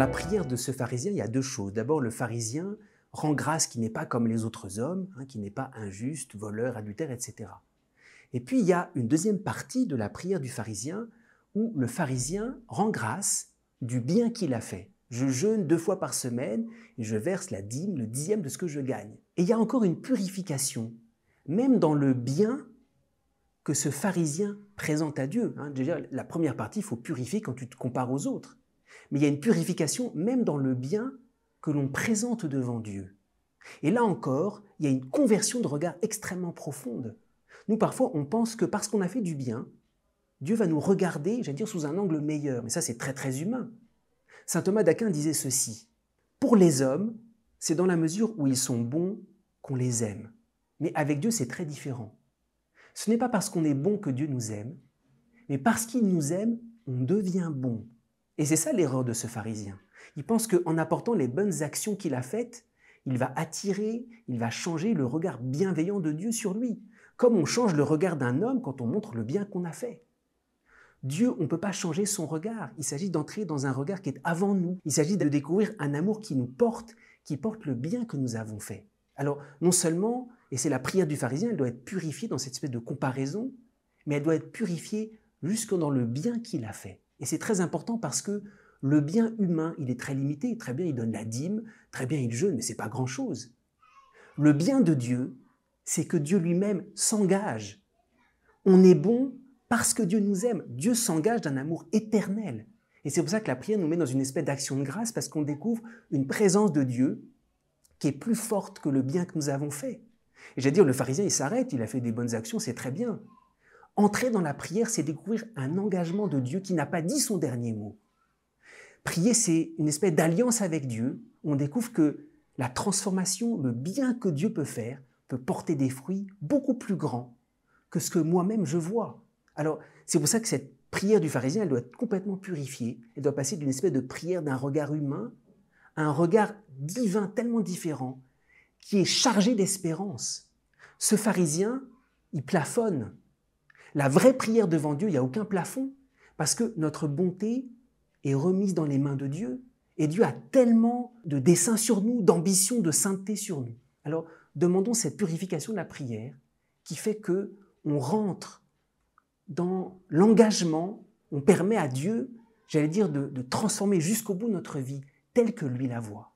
la prière de ce pharisien, il y a deux choses. D'abord, le pharisien rend grâce qui n'est pas comme les autres hommes, qui n'est pas injuste, voleur, adultère, etc. Et puis, il y a une deuxième partie de la prière du pharisien où le pharisien rend grâce du bien qu'il a fait. Je jeûne 2 fois par semaine et je verse la dîme, le dixième de ce que je gagne. Et il y a encore une purification, même dans le bien que ce pharisien présente à Dieu. Déjà, la première partie, il faut purifier quand tu te compares aux autres. Mais il y a une purification même dans le bien que l'on présente devant Dieu. Et là encore, il y a une conversion de regard extrêmement profonde. Nous, parfois, on pense que parce qu'on a fait du bien, Dieu va nous regarder, j'allais dire, sous un angle meilleur. Mais ça, c'est très, très humain. Saint Thomas d'Aquin disait ceci: « Pour les hommes, c'est dans la mesure où ils sont bons qu'on les aime. Mais avec Dieu, c'est très différent. Ce n'est pas parce qu'on est bon que Dieu nous aime, mais parce qu'il nous aime, on devient bon. » Et c'est ça l'erreur de ce pharisien. Il pense qu'en apportant les bonnes actions qu'il a faites, il va attirer, il va changer le regard bienveillant de Dieu sur lui, comme on change le regard d'un homme quand on montre le bien qu'on a fait. Dieu, on ne peut pas changer son regard. Il s'agit d'entrer dans un regard qui est avant nous. Il s'agit de découvrir un amour qui nous porte, qui porte le bien que nous avons fait. Alors, non seulement, et c'est la prière du pharisien, elle doit être purifiée dans cette espèce de comparaison, mais elle doit être purifiée jusque dans le bien qu'il a fait. Et c'est très important parce que le bien humain, il est très limité. Très bien, il donne la dîme, très bien, il jeûne, mais ce n'est pas grand-chose. Le bien de Dieu, c'est que Dieu lui-même s'engage. On est bon parce que Dieu nous aime. Dieu s'engage d'un amour éternel. Et c'est pour ça que la prière nous met dans une espèce d'action de grâce, parce qu'on découvre une présence de Dieu qui est plus forte que le bien que nous avons fait. Et j'allais dire, le pharisien, il s'arrête, il a fait des bonnes actions, c'est très bien. Entrer dans la prière, c'est découvrir un engagement de Dieu qui n'a pas dit son dernier mot. Prier, c'est une espèce d'alliance avec Dieu, où on découvre que la transformation, le bien que Dieu peut faire, peut porter des fruits beaucoup plus grands que ce que moi-même je vois. Alors, c'est pour ça que cette prière du pharisien, elle doit être complètement purifiée. Elle doit passer d'une espèce de prière d'un regard humain à un regard divin tellement différent, qui est chargé d'espérance. Ce pharisien, il plafonne. La vraie prière devant Dieu, il n'y a aucun plafond, parce que notre bonté est remise dans les mains de Dieu, et Dieu a tellement de dessein sur nous, d'ambition, de sainteté sur nous. Alors, demandons cette purification de la prière, qui fait qu'on rentre dans l'engagement, on permet à Dieu, j'allais dire, de transformer jusqu'au bout notre vie telle que lui la voit.